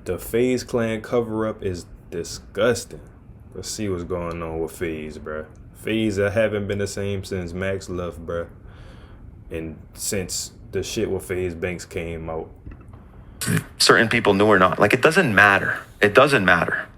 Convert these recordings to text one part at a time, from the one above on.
The Faze clan cover up is disgusting. Let's see what's going on with Faze, bruh. Faze, I haven't been the same since Max left, bruh. And since the shit with Faze Banks came out. Certain people knew or not. Like, it doesn't matter. It doesn't matter.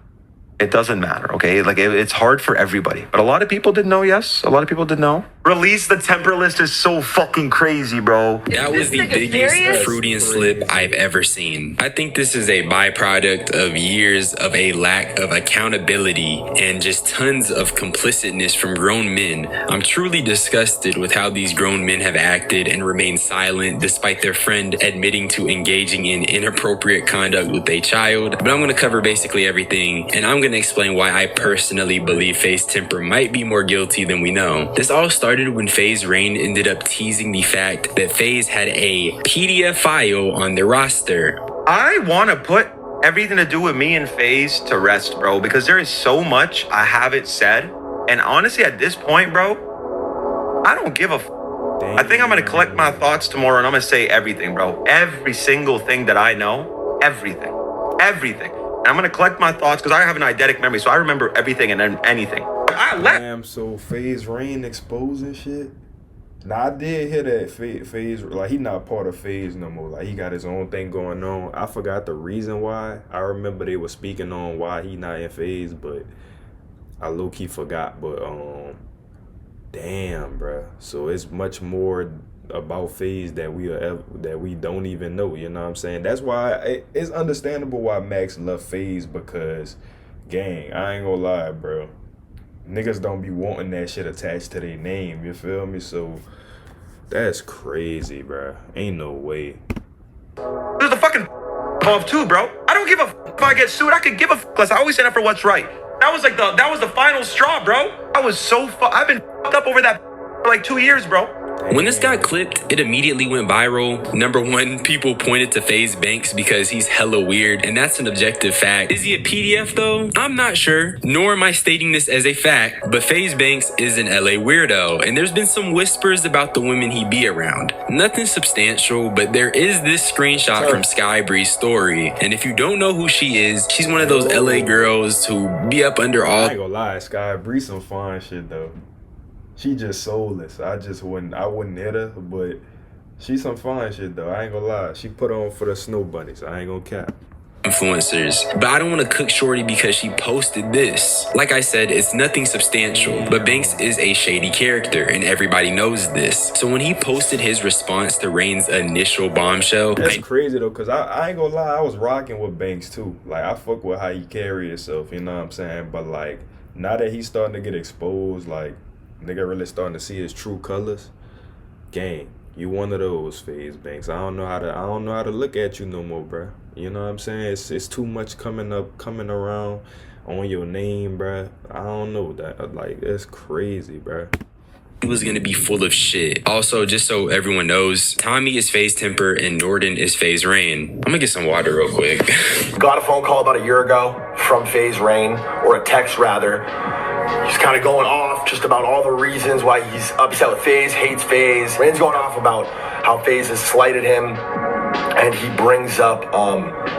It doesn't matter, okay? Like, it's hard for everybody. But a lot of people did know, yes. A lot of people did know. Release the temper list is so fucking crazy, bro. That was the biggest Freudian slip I've ever seen. I think this is a byproduct of years of a lack of accountability and just tons of complicitness from grown men. I'm truly disgusted with how these grown men have acted and remained silent despite their friend admitting to engaging in inappropriate conduct with a child. But I'm going to cover basically everything, and I'm going to explain why I personally believe Faze Temper might be more guilty than we know. This all started when Faze Rain ended up teasing the fact that Faze had a PDF file on their roster. I want to put everything to do with me and Faze to rest, bro, because there is so much I haven't said. And honestly, at this point, bro, I don't give a I think I'm going to collect my thoughts tomorrow and I'm going to say everything, bro. Every single thing that I know, everything. And I'm going to collect my thoughts because I have an eidetic memory, so I remember everything and anything. Damn, so Faze Rain exposing shit? Nah, I did hear that Faze, like, he not part of Faze no more. Like, he got his own thing going on. I forgot the reason why. I remember they were speaking on why he not in Faze, but I low-key forgot. But, damn, bruh. So it's much more about Faze that we don't even know, you know what I'm saying? That's why it's understandable why Max left Faze, because, gang, I ain't gonna lie, bro. Niggas don't be wanting that shit attached to their name, you feel me? So that's crazy, bro. Ain't no way. There's the fucking off too, bro. I don't give a if I get sued. I could give a because I always stand up for what's right. That was the final straw, bro. I was so I've been up over that for like 2 years, bro. When this got clipped, it immediately went viral. Number one, people pointed to Faze Banks because he's hella weird, and that's an objective fact. Is he a PDF though? I'm not sure, nor am I stating this as a fact, but Faze Banks is an LA weirdo, and there's been some whispers about the women he be around. Nothing substantial, but there is this screenshot from Sky Bree's story, and if you don't know who she is, she's one of those LA girls who be up under all. I ain't gonna lie, Sky Bree some fine shit though. She just soulless. I wouldn't hit her, but she some fine shit though. I ain't gonna lie. She put on for the snow bunnies. I ain't gonna cap. Influencers, but I don't want to cook Shorty because she posted this. Like I said, it's nothing substantial, but Banks is a shady character and everybody knows this. So when he posted his response to Rain's initial bombshell, that's crazy though, cause I ain't gonna lie, I was rocking with Banks too. Like, I fuck with how he carry himself, you know what I'm saying? But like, now that he's starting to get exposed, like, nigga really starting to see his true colors, gang, you one of those, Faze Banks. I don't know how to look at you no more, bruh. You know what I'm saying? It's too much coming around on your name, bruh. I don't know that, like, it's crazy, bruh. He was gonna be full of shit. Also, just so everyone knows, Tommy is Faze Temper and Norden is Faze Rain. I'm gonna get some water real quick. Got a phone call about a year ago from Faze Rain, or a text rather. He's kind of going off just about all the reasons why he's upset with Faze, hates Faze. Rain's going off about how Faze has slighted him, and he brings up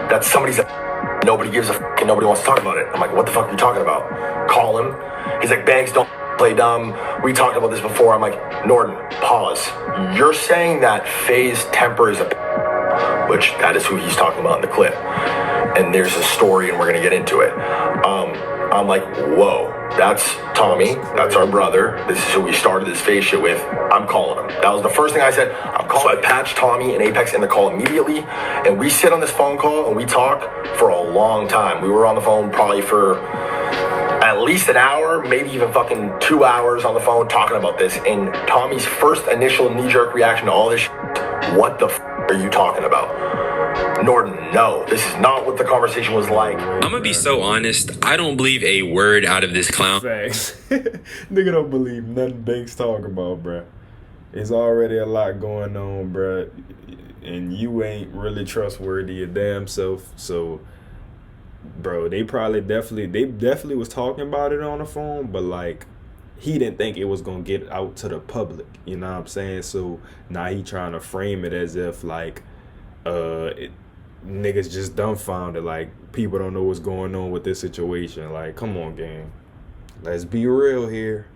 that somebody's a nobody gives a fuck and nobody wants to talk about it. I'm like, what the fuck are you talking about? Call him. He's like, Banks, don't play dumb. We talked about this before. I'm like, Norden, pause. You're saying that Faze Temper is a which that is who he's talking about in the clip. And there's a story and we're going to get into it. I'm like, whoa, that's Tommy. That's our brother. This is who we started this Faze shit with. I'm calling him. That was the first thing I said. I'm calling. So I patched Tommy and Apex in the call immediately. And we sit on this phone call and we talk for a long time. We were on the phone probably for at least an hour, maybe even fucking 2 hours on the phone talking about this. And Tommy's first initial knee-jerk reaction to all this shit, what the are you talking about? Norden, no, this is not what the conversation was like. I'm gonna be so honest, I don't believe a word out of this clown. Facts. Nigga don't believe nothing Banks talking about, bruh. There's already a lot going on, bruh. And you ain't really trustworthy your damn self. So, bro, they definitely was talking about it on the phone, but like, he didn't think it was gonna get out to the public, you know what I'm saying? So now he trying to frame it as if like niggas just dumbfounded. Like, people don't know what's going on with this situation. Like, come on, gang. Let's be real here.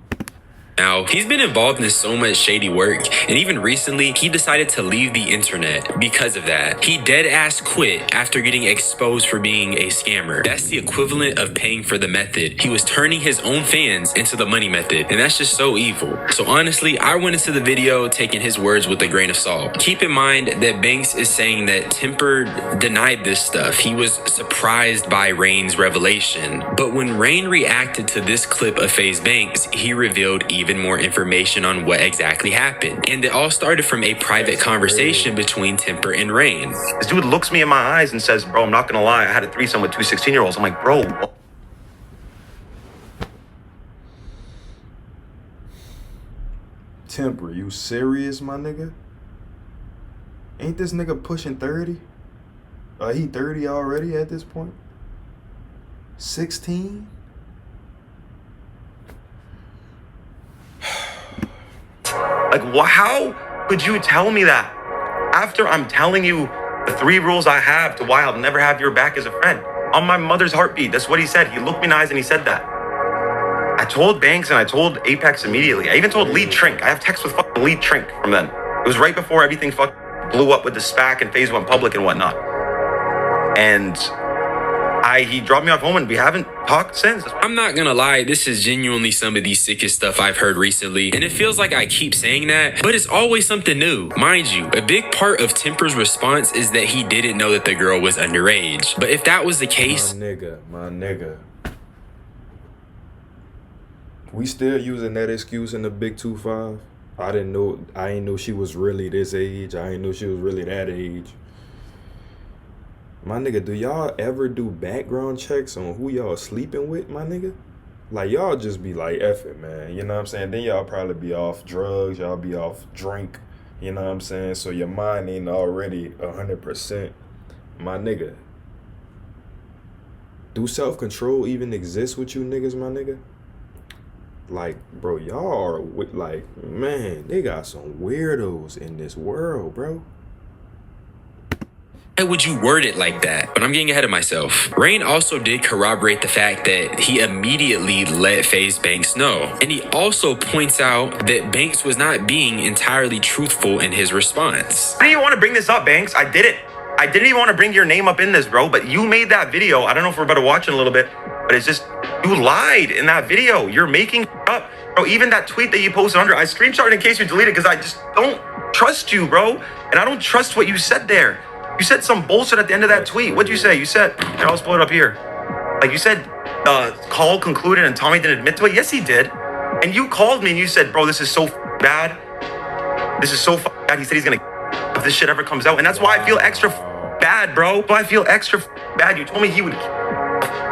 Now, he's been involved in so much shady work, and even recently, he decided to leave the internet because of that. He dead-ass quit after getting exposed for being a scammer. That's the equivalent of paying for the method. He was turning his own fans into the money method, and that's just so evil. So honestly, I went into the video taking his words with a grain of salt. Keep in mind that Banks is saying that Temper denied this stuff. He was surprised by Rain's revelation. But when Rain reacted to this clip of FaZe Banks, he revealed even more information on what exactly happened. And it all started from a private conversation between Temper and Rain. This dude looks me in my eyes and says, bro, I'm not gonna lie, I had a threesome with two 16-year-olds. I'm like, bro. Temper, you serious, my nigga? Ain't this nigga pushing 30? He 30 already at this point? 16? Like, how could you tell me that after I'm telling you the 3 rules I have to why I'll never have your back as a friend? On my mother's heartbeat, that's what he said. He looked me in the eyes and he said that. I told Banks and I told Apex immediately. I even told Lead Trink. I have texts with fucking Lead Trink from then. It was right before everything fucking blew up with the SPAC and FaZe went public and whatnot. And he dropped me off home and we haven't talked since. I'm not gonna lie, this is genuinely some of the sickest stuff I've heard recently, and it feels like I keep saying that, but it's always something new. Mind you, a big part of Temper's response is that he didn't know that the girl was underage. But if that was the case... My nigga. We still using that excuse in the Big 2-5? I ain't know she was really this age. I ain't know she was really that age. My nigga, do y'all ever do background checks on who y'all sleeping with, my nigga? Like, y'all just be like, F it, man. You know what I'm saying? Then y'all probably be off drugs. Y'all be off drink. You know what I'm saying? So your mind ain't already 100%. My nigga. Do self-control even exist with you niggas, my nigga? Like, bro, y'all are, like, man, they got some weirdos in this world, bro. Why would you word it like that? But I'm getting ahead of myself. Rain also did corroborate the fact that he immediately let FaZe Banks know. And he also points out that Banks was not being entirely truthful in his response. I didn't even want to bring this up, Banks. I did it. I didn't even want to bring your name up in this, bro. But you made that video. I don't know if we're about to watch it in a little bit, but it's just, you lied in that video. You're making up. Bro, even that tweet that you posted under, I screenshot it in case you delete it because I just don't trust you, bro. And I don't trust what you said there. You said some bullshit at the end of that tweet. What'd you say? You said, here, I'll pull it up here. Like, you said, call concluded and Tommy didn't admit to it. Yes, he did. And you called me and you said, bro, this is so bad. This is so bad. He said he's gonna if this shit ever comes out. And that's why I feel extra bad, bro. I feel extra bad. You told me he would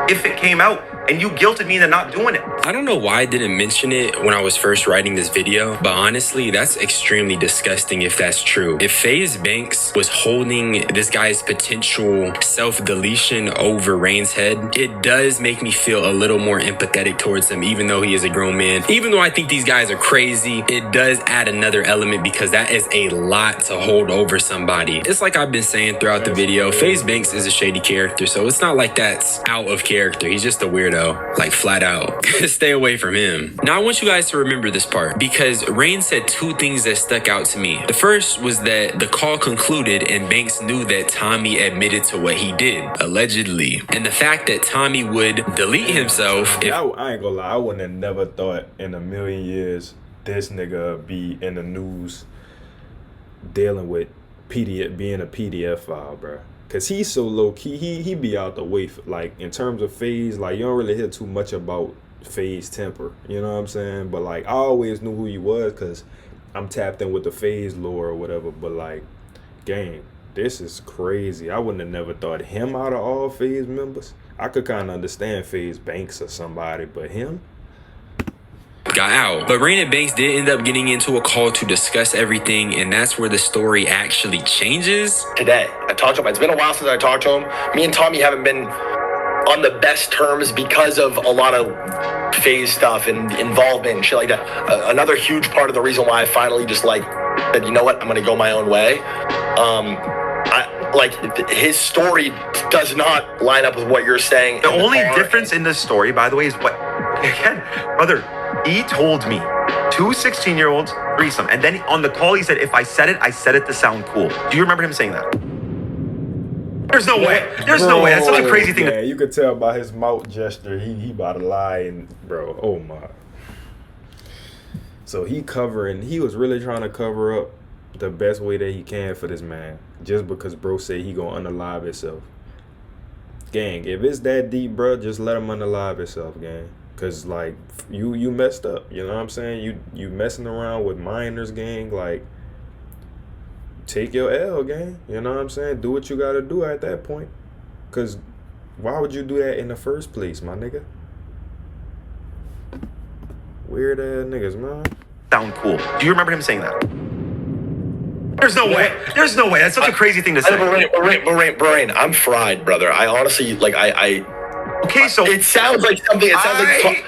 if it came out. And you guilted me into not doing it. I don't know why I didn't mention it when I was first writing this video, but honestly, that's extremely disgusting if that's true. If FaZe Banks was holding this guy's potential self-deletion over Rain's head, it does make me feel a little more empathetic towards him, even though he is a grown man. Even though I think these guys are crazy, it does add another element because that is a lot to hold over somebody. It's like I've been saying throughout the video, FaZe Banks is a shady character, so it's not like that's out of character. He's just a weirdo. Like, flat out. Stay away from him. Now I want you guys to remember this part because Rain said 2 things that stuck out to me. The first was that the call concluded and Banks knew that Tommy admitted to what he did, allegedly. And the fact that Tommy would delete himself if... I ain't gonna lie, I wouldn't have never thought in a million years this nigga be in the news dealing with being a PDF file, bro. Cause he's so low key, he be out the way. Like, in terms of FaZe, like, you don't really hear too much about FaZe Temper. You know what I'm saying? But like, I always knew who he was because I'm tapped in with the FaZe lore or whatever. But like, gang, this is crazy. I wouldn't have never thought him out of all FaZe members. I could kind of understand FaZe Banks or somebody, but him? Got out. But Rain and Banks did end up getting into a call to discuss everything, and that's where the story actually changes. Today, I talked to him. It's been a while since I talked to him. Me and Tommy haven't been on the best terms because of a lot of FaZe stuff and involvement and shit like that. Another huge part of the reason why I finally just like said, you know what, I'm gonna go my own way. like his story does not line up with what you're saying. The only difference in this story, by the way, is what, again, brother, he told me 2 16-year-olds, threesome. And then on the call, he said, if I said it to sound cool. Do you remember him saying that? There's no way. There's no way. That's such a crazy thing. Yeah, you could tell by his mouth gesture, he about to lie, and bro, oh my. So he was really trying to cover up the best way that he can for this man, just because bro say he gonna unalive himself. Gang, if it's that deep, bro, just let him unalive himself, gang. Cause like you messed up, you know what I'm saying? You messing around with minors, gang. Like, take your L, gang. You know what I'm saying? Do what you gotta do at that point. Cause why would you do that in the first place, my nigga? Weird ass niggas, man. Sound cool. Do you remember him saying that? There's no way. There's no way. That's such a crazy thing to say. Brain, I'm fried, brother. I honestly, like, Okay, so it sounds like something.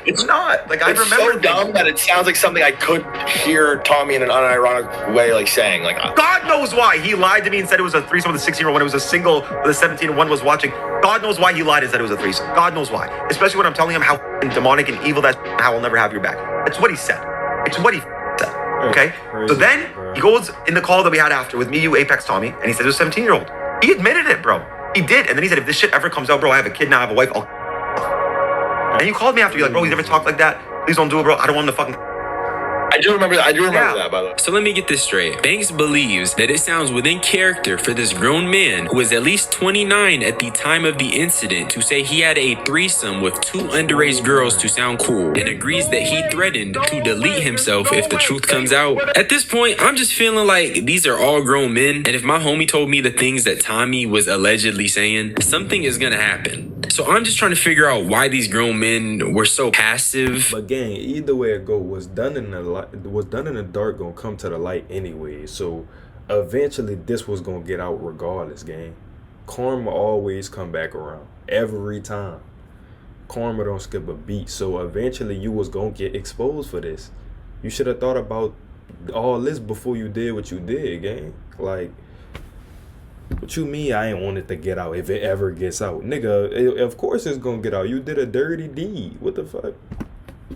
It's not. Like, I it's remember so dumb that it sounds like something I could hear Tommy in an unironic way, like saying, like, God knows why he lied to me and said it was a threesome with a 16-year-old when it was a single with a 17 and one was watching. God knows why he lied and said it was a threesome. God knows why. Especially when I'm telling him how demonic and evil that and how I'll never have your back. That's what he said. It's what he said. Okay? So then he goes in the call that we had after with me, you, Apex, Tommy, and he said it was a 17-year-old. He admitted it, bro. He did. And then he said, if this shit ever comes out, bro, I have a kid now, I have a wife, And you called me after, you're like, bro, he's never talked like that. Please don't do it, bro. I don't want him to fucking... I do remember that, by the way. So let me get this straight. Banks believes that it sounds within character for this grown man, who was at least 29 at the time of the incident, to say he had a threesome with 2 underage girls to sound cool, and agrees that he threatened to delete himself if the truth comes out. At this point, I'm just feeling like these are all grown men, and if my homie told me the things that Tommy was allegedly saying, something is gonna happen. So I'm just trying to figure out why these grown men were so passive. But gang, either way it go, what's done in the dark gonna come to the light anyway. So eventually this was gonna get out regardless, gang. Karma always come back around. Every time. Karma don't skip a beat. So eventually you was gonna get exposed for this. You should have thought about all this before you did what you did, gang. Like, what you mean I ain't want it to get out if it ever gets out? Nigga, of course it's gonna get out. You did a dirty deed. What the fuck?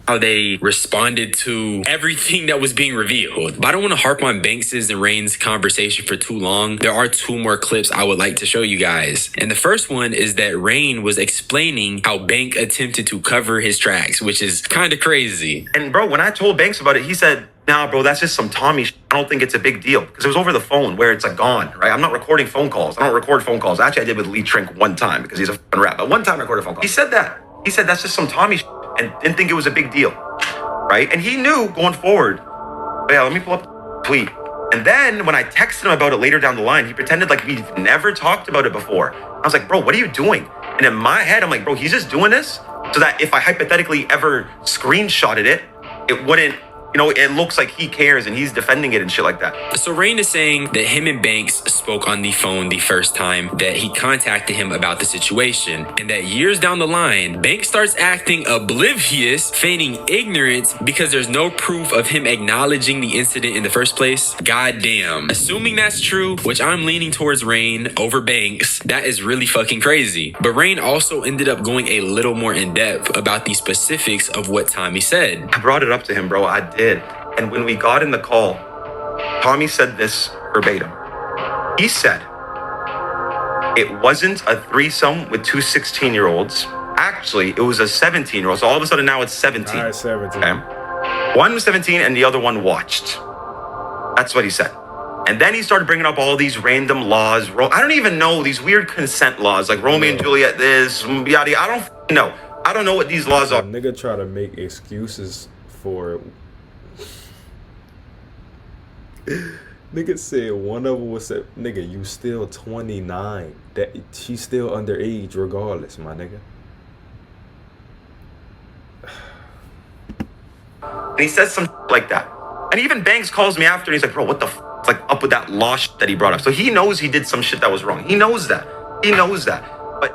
How they responded to everything that was being revealed. But I don't want to harp on Banks's and Rain's conversation for too long. There are 2 more clips I would like to show you guys. And the first one is that Rain was explaining how Bank attempted to cover his tracks, which is kind of crazy. And bro, when I told Banks about it, he said, nah, bro, that's just some Tommy shit. I don't think it's a big deal. Because it was over the phone where it's like gone, right? I'm not recording phone calls. I don't record phone calls. Actually, I did with Lee Trink one time because he's a f***ing rap. But one time I recorded a phone call. He said that. He said that's just some Tommy shit and didn't think it was a big deal, right? And he knew going forward. Yeah, let me pull up the tweet. And then when I texted him about it later down the line, he pretended like we'd never talked about it before. I was like, bro, what are you doing? And in my head, I'm like, bro, he's just doing this so that if I hypothetically ever screenshotted it, it wouldn't, you know, it looks like he cares and he's defending it and shit like that. So Rain is saying that him and Banks spoke on the phone the first time that he contacted him about the situation, and that years down the line, Banks starts acting oblivious, feigning ignorance because there's no proof of him acknowledging the incident in the first place. Goddamn. Assuming that's true, which I'm leaning towards Rain over Banks, that is really fucking crazy. But Rain also ended up going a little more in depth about the specifics of what Tommy said. I brought it up to him, bro. I did. And when we got in the call, Tommy said this verbatim. He said, it wasn't a threesome with 2 16-year-olds. Actually, it was a 17-year-old. So all of a sudden now it's 17. All right, 17. Okay? One was 17 and the other one watched. That's what he said. And then he started bringing up all these random laws. I don't even know these weird consent laws, like Romeo and Juliet this, yada. I don't know. I don't know what these laws are. Nigga try to make excuses for... Nigga said one of them was said, nigga, you still 29. That she's still underage regardless, my nigga. And he says some like that. And even Banks calls me after and he's like, bro, what the like up with that law that he brought up? So he knows he did some shit that was wrong. He knows that. He knows that.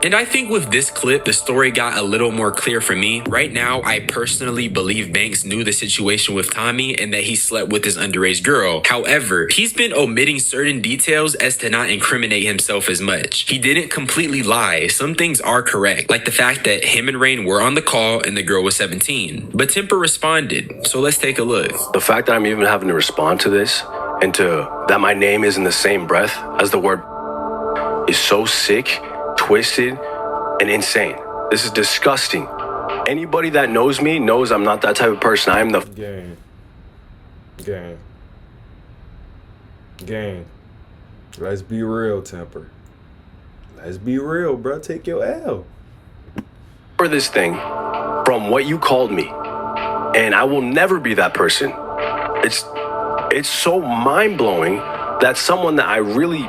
And I think with this clip, the story got a little more clear for me. Right now, I personally believe Banks knew the situation with Tommy and that he slept with his underage girl. However, he's been omitting certain details as to not incriminate himself as much. He didn't completely lie. Some things are correct, like the fact that him and Rain were on the call and the girl was 17. But Temper responded, so let's take a look. The fact that I'm even having to respond to this and to that my name is in the same breath as the word is so sick, twisted, and insane. This is disgusting. Anybody that knows me knows I'm not that type of person. I am the Gang. Let's be real, Temper. Let's be real, bro. Take your L. for this thing from what you called me, and I will never be that person. It's so mind-blowing that someone that I really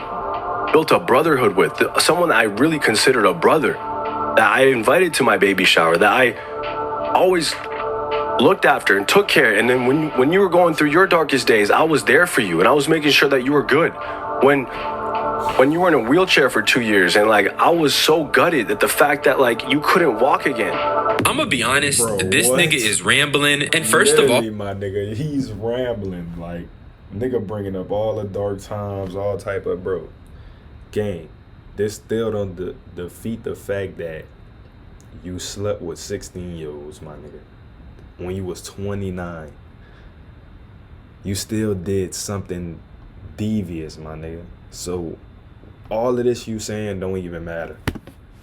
built a brotherhood with, someone that I really considered a brother, that I invited to my baby shower, that I always looked after and took care. And then when you were going through your darkest days, I was there for you and I was making sure that you were good. When you were in a wheelchair for 2 years, and like I was so gutted at the fact that like you couldn't walk again. I'm gonna be honest, Bro, this what? nigga is rambling. And first of all, my nigga, he's rambling. Like, nigga bringing up all the dark times, all type of, bro. Gang, this still don't defeat the fact that you slept with 16-year-olds, my nigga. When you was 29, you still did something devious, my nigga. So all of this you saying don't even matter.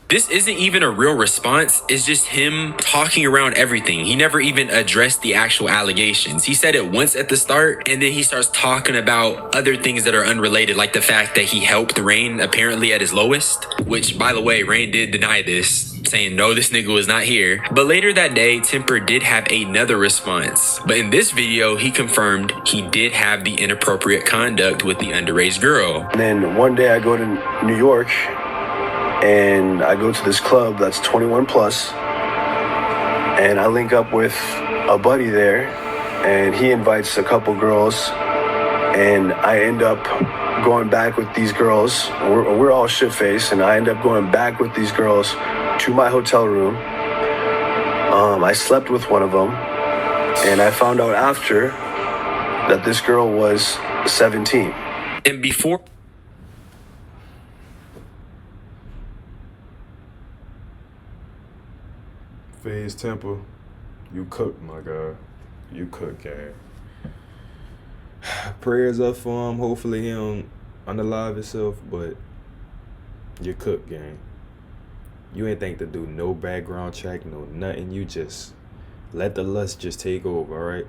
this isn't even a real response. It's just him talking around everything. He never even addressed the actual allegations. He said it once at the start, and then he starts talking about other things that are unrelated, like the fact that he helped Rain apparently at his lowest, which, by the way, Rain did deny this, saying, no, this nigga was not here. But later that day, Temper did have another response. But in this video, he confirmed he did have the inappropriate conduct with the underage girl. And then one day I go to New York and I go to this club that's 21 plus, and I link up with a buddy there, and he invites a couple girls, and I end up going back with these girls. We're all shit-faced, and I end up going back with these girls to my hotel room. I slept with one of them, and I found out after that this girl was 17. And before Faze Temple, you cook, my God. You cook, gang. Prayers up for him. Hopefully he don't unalive himself, but you cook, gang. You ain't think to do no background check, no nothing. You just let the lust just take over, all right?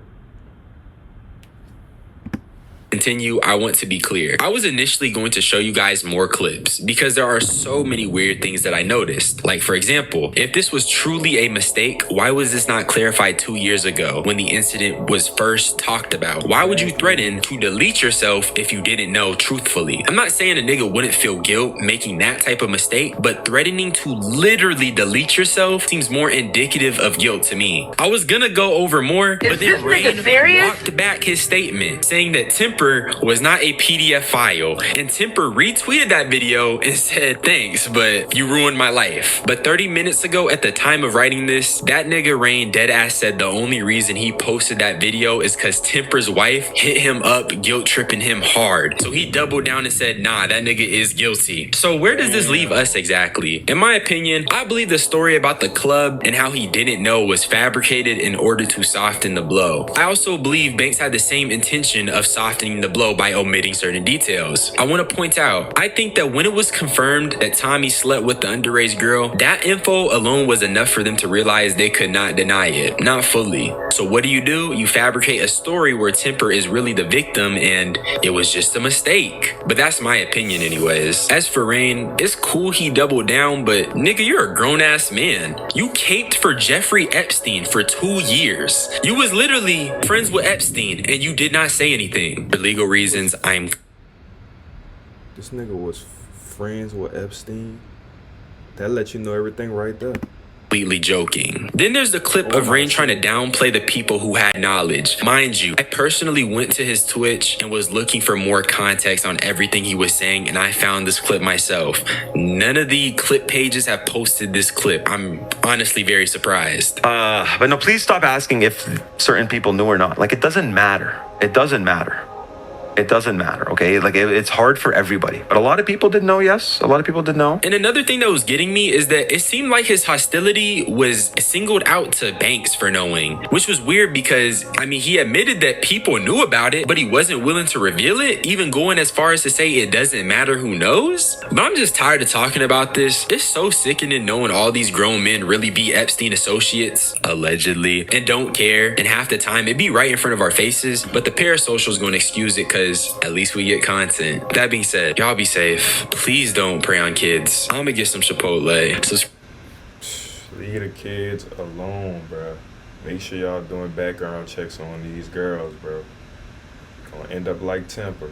continue, I want to be clear. I was initially going to show you guys more clips because there are so many weird things that I noticed. Like, for example, if this was truly a mistake, why was this not clarified 2 years ago when the incident was first talked about? Why would you threaten to delete yourself if you didn't know truthfully? I'm not saying a nigga wouldn't feel guilt making that type of mistake, but threatening to literally delete yourself seems more indicative of guilt to me. I was gonna go over more, but then Rain walked back his statement, saying that Temper was not a PDF file, and Temper retweeted that video and said, thanks, but you ruined my life. But 30 minutes ago, at the time of writing this, that nigga Rain deadass said the only reason he posted that video is because Temper's wife hit him up, guilt tripping him hard. So he doubled down and said, nah, that nigga is guilty. So where does this leave us exactly? In my opinion, I believe the story about the club and how he didn't know was fabricated in order to soften the blow. I also believe Banks had the same intention of softening the blow by omitting certain details. I want to point out, I think that when it was confirmed that Tommy slept with the underage girl, that info alone was enough for them to realize they could not deny it. Not fully. So what do? You fabricate a story where Temper is really the victim and it was just a mistake. But that's my opinion anyways. As for Rain, it's cool he doubled down, but nigga, you're a grown-ass man. You caped for Jeffrey Epstein for 2 years. You was literally friends with Epstein and you did not say anything. For legal reasons, This nigga was friends with Epstein. That let you know everything right there. completely joking. Then there's the clip of Rain trying to downplay the people who had knowledge. Mind you, I personally went to his Twitch and was looking for more context on everything he was saying, and I found this clip myself. None of the clip pages have posted this clip. I'm honestly very surprised. But no, please stop asking if certain people knew or not. Like, it doesn't matter. It doesn't matter. It doesn't matter, okay? Like, it's hard for everybody. But a lot of people did know, yes. A lot of people did know. And another thing that was getting me is that it seemed like his hostility was singled out to Banks for knowing, which was weird because, I mean, he admitted that people knew about it, but he wasn't willing to reveal it, even going as far as to say it doesn't matter who knows. But I'm just tired of talking about this. It's so sickening knowing all these grown men really be Epstein associates, allegedly, and don't care. And half the time, it be right in front of our faces, but the parasocial is going to excuse it because at least we get content. That being said, y'all be safe. Please don't prey on kids. I'm gonna get some Chipotle. Leave the kids alone, bro. Make sure y'all doing background checks on these girls, bro. Gonna end up like Temper.